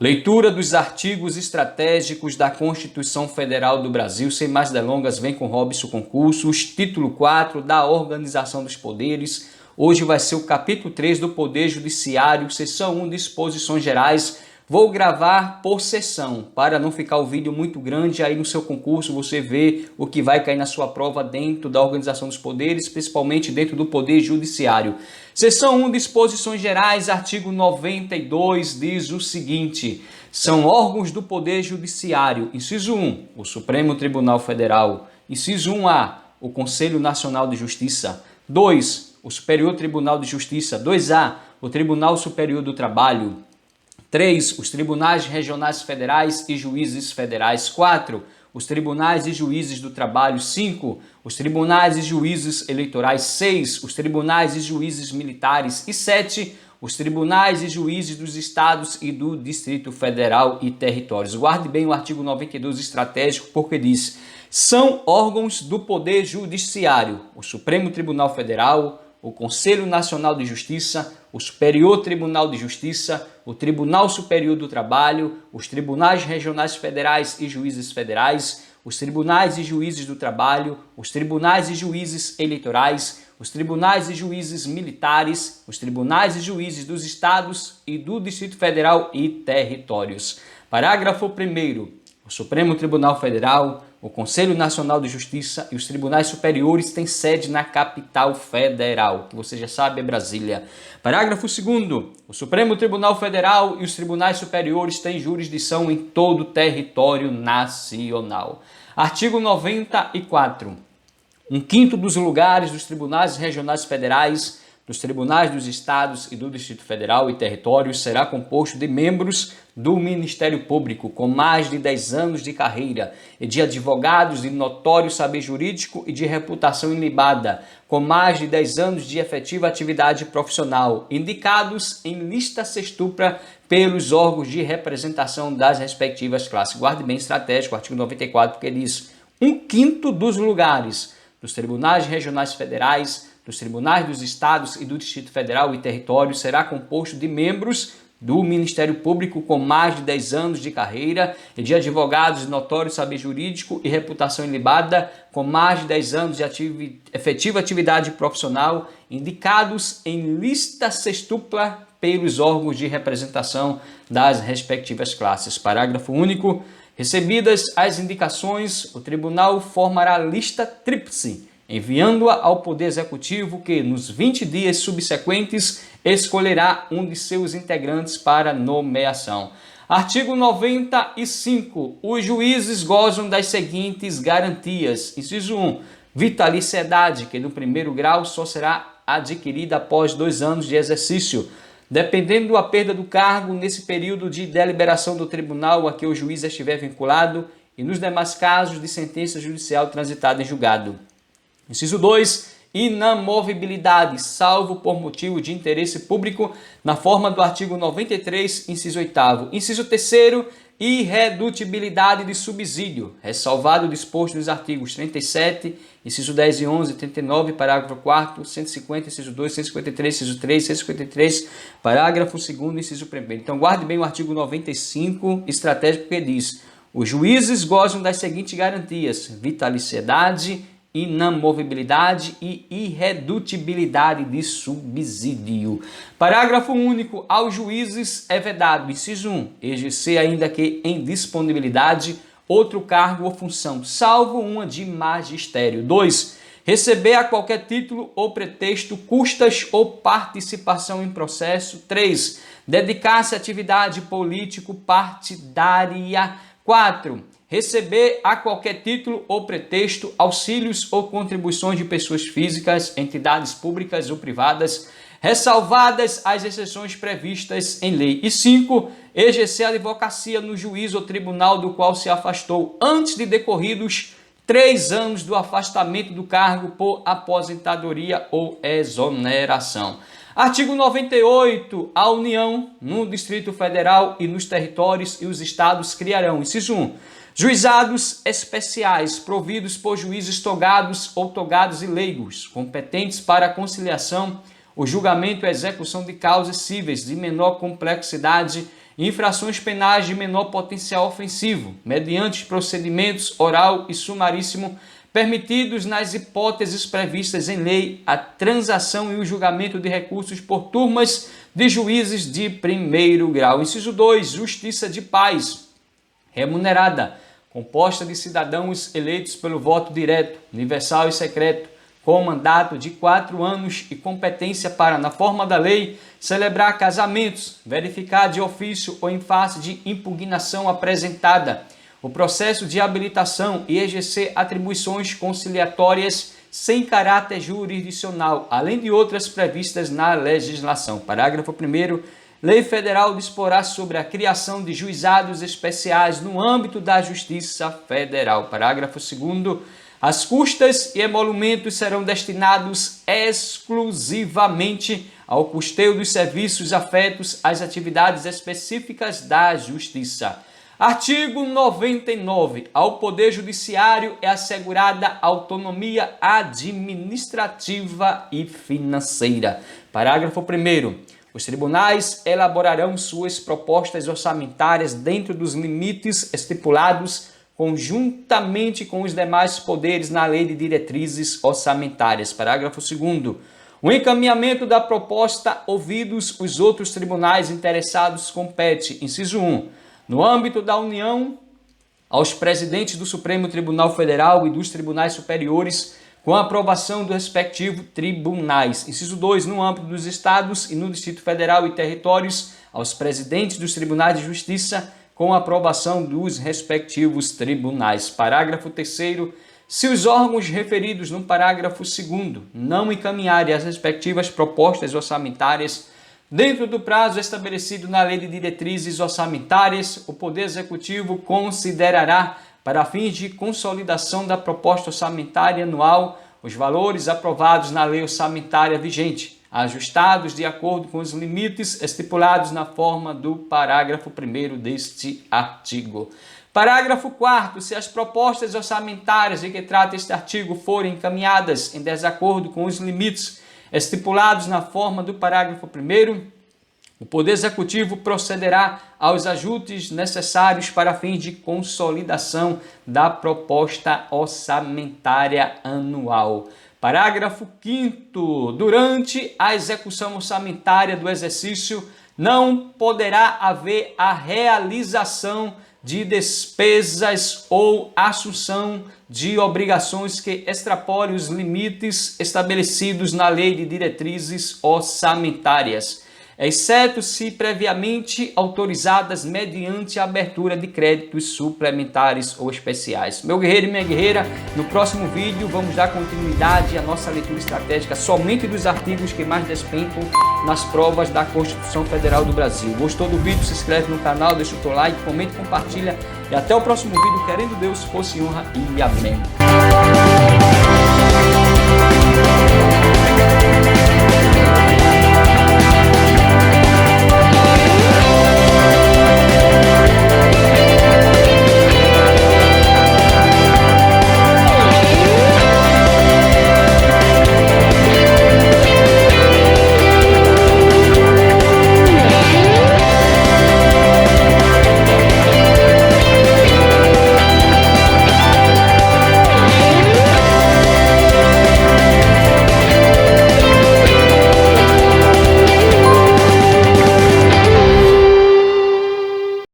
Leitura dos artigos estratégicos da Constituição Federal do Brasil. Sem mais delongas, vem com Robson Concursos, título 4 da Organização dos Poderes. Hoje vai ser o capítulo 3 do Poder Judiciário, seção 1, disposições gerais. Vou gravar por sessão, para não ficar o vídeo muito grande, aí no seu concurso você vê o que vai cair na sua prova dentro da Organização dos Poderes, principalmente dentro do Poder Judiciário. Seção 1, disposições gerais, artigo 92, diz o seguinte: são órgãos do Poder Judiciário, inciso 1, o Supremo Tribunal Federal, inciso 1A, o Conselho Nacional de Justiça, 2, o Superior Tribunal de Justiça, 2A, o Tribunal Superior do Trabalho, 3. Os tribunais regionais federais e juízes federais. 4. Os tribunais e juízes do trabalho. 5. Os tribunais e juízes eleitorais. 6. Os tribunais e juízes militares. E 7. Os tribunais e juízes dos estados e do Distrito Federal e territórios. Guarde bem o artigo 92 estratégico, porque diz: são órgãos do Poder Judiciário, o Supremo Tribunal Federal, o Conselho Nacional de Justiça, o Superior Tribunal de Justiça, o Tribunal Superior do Trabalho, os tribunais regionais federais e juízes federais, os tribunais e juízes do trabalho, os tribunais e juízes eleitorais, os tribunais e juízes militares, os tribunais e juízes dos estados e do Distrito Federal e territórios. Parágrafo 1º. O Supremo Tribunal Federal, o Conselho Nacional de Justiça e os tribunais superiores têm sede na capital federal, que você já sabe é Brasília. Parágrafo 2º. O Supremo Tribunal Federal e os tribunais superiores têm jurisdição em todo o território nacional. Artigo 94. 1/5 dos lugares dos tribunais regionais federais, dos tribunais dos estados e do Distrito Federal e territórios será composto de membros do Ministério Público com mais de 10 anos de carreira e de advogados de notório saber jurídico e de reputação ilibada com mais de 10 anos de efetiva atividade profissional, indicados em lista sextupla pelos órgãos de representação das respectivas classes. Guarde bem estratégico, artigo 94, porque diz: 1/5 dos lugares dos tribunais regionais federais, dos tribunais dos estados e do Distrito Federal e território será composto de membros do Ministério Público com mais de 10 anos de carreira e de advogados de notório saber jurídico e reputação ilibada com mais de 10 anos de efetiva atividade profissional, indicados em lista sextupla pelos órgãos de representação das respectivas classes. Parágrafo único. Recebidas as indicações, o tribunal formará lista tríplice, enviando-a ao Poder Executivo, que, nos 20 dias subsequentes, escolherá um de seus integrantes para nomeação. Artigo 95. Os juízes gozam das seguintes garantias. Inciso 1. Vitaliciedade, que no primeiro grau só será adquirida após 2 anos de exercício, dependendo da perda do cargo nesse período de deliberação do tribunal a que o juiz estiver vinculado e nos demais casos de sentença judicial transitada em julgado. Inciso 2, inamovibilidade, salvo por motivo de interesse público, na forma do artigo 93, inciso 8º. Inciso 3º, irredutibilidade de subsídio, ressalvado o disposto nos artigos 37, inciso 10 e 11, 39, parágrafo 4º, 150, inciso 2, 153, inciso 3, 153, parágrafo 2º, inciso 1º. Então guarde bem o artigo 95, estratégico, que diz: os juízes gozam das seguintes garantias: vitaliciedade, inamovibilidade e irredutibilidade de subsídio. Parágrafo único. Aos juízes é vedado: inciso 1, exercer, ainda que em disponibilidade, outro cargo ou função, salvo uma de magistério. 2, receber a qualquer título ou pretexto custas ou participação em processo. 3, dedicar-se à atividade político-partidária. 4, receber a qualquer título ou pretexto auxílios ou contribuições de pessoas físicas, entidades públicas ou privadas, ressalvadas as exceções previstas em lei. E 5, exercer a advocacia no juízo ou tribunal do qual se afastou antes de decorridos 3 anos do afastamento do cargo por aposentadoria ou exoneração. Artigo 98. A União, no Distrito Federal e nos territórios e os estados criarão, inciso 1, juizados especiais providos por juízes togados ou togados e leigos, competentes para a conciliação, o julgamento e a execução de causas cíveis de menor complexidade infrações penais de menor potencial ofensivo, mediante procedimentos oral e sumaríssimo, permitidos nas hipóteses previstas em lei a transação e o julgamento de recursos por turmas de juízes de primeiro grau. Inciso 2. Justiça de paz, remunerada, composta de cidadãos eleitos pelo voto direto, universal e secreto, com mandato de 4 anos e competência para, na forma da lei, celebrar casamentos, verificar de ofício ou em face de impugnação apresentada o processo de habilitação e exercer atribuições conciliatórias sem caráter jurisdicional, além de outras previstas na legislação. Parágrafo 1º. Lei Federal disporá sobre a criação de juizados especiais no âmbito da Justiça Federal. Parágrafo 2º. As custas e emolumentos serão destinados exclusivamente ao custeio dos serviços afetos às atividades específicas da Justiça. Artigo 99. Ao Poder Judiciário é assegurada autonomia administrativa e financeira. Parágrafo 1º. Os tribunais elaborarão suas propostas orçamentárias dentro dos limites estipulados conjuntamente com os demais poderes na Lei de Diretrizes Orçamentárias. Parágrafo 2º. O encaminhamento da proposta, ouvidos os outros tribunais interessados, compete, inciso 1, no âmbito da União, aos presidentes do Supremo Tribunal Federal e dos tribunais superiores, com a aprovação dos respectivos tribunais. Inciso 2, no âmbito dos estados e no Distrito Federal e territórios, aos presidentes dos tribunais de justiça, com a aprovação dos respectivos tribunais. Parágrafo 3º. Se os órgãos referidos no parágrafo 2º não encaminharem as respectivas propostas orçamentárias dentro do prazo estabelecido na Lei de Diretrizes Orçamentárias, o Poder Executivo considerará, para fins de consolidação da proposta orçamentária anual, os valores aprovados na lei orçamentária vigente, ajustados de acordo com os limites estipulados na forma do parágrafo 1º deste artigo. Parágrafo 4º. Se as propostas orçamentárias de que trata este artigo forem encaminhadas em desacordo com os limites estipulados na forma do parágrafo 1º, o Poder Executivo procederá aos ajustes necessários para fins de consolidação da proposta orçamentária anual. Parágrafo 5º. Durante a execução orçamentária do exercício, não poderá haver a realização de despesas ou assunção de obrigações que extrapolem os limites estabelecidos na Lei de Diretrizes Orçamentárias, exceto se previamente autorizadas mediante a abertura de créditos suplementares ou especiais. Meu guerreiro e minha guerreira, no próximo vídeo vamos dar continuidade à nossa leitura estratégica somente dos artigos que mais despencam nas provas da Constituição Federal do Brasil. Gostou do vídeo? Se inscreve no canal, deixa o teu like, comente, compartilha e até o próximo vídeo, querendo Deus, fosse honra e amém.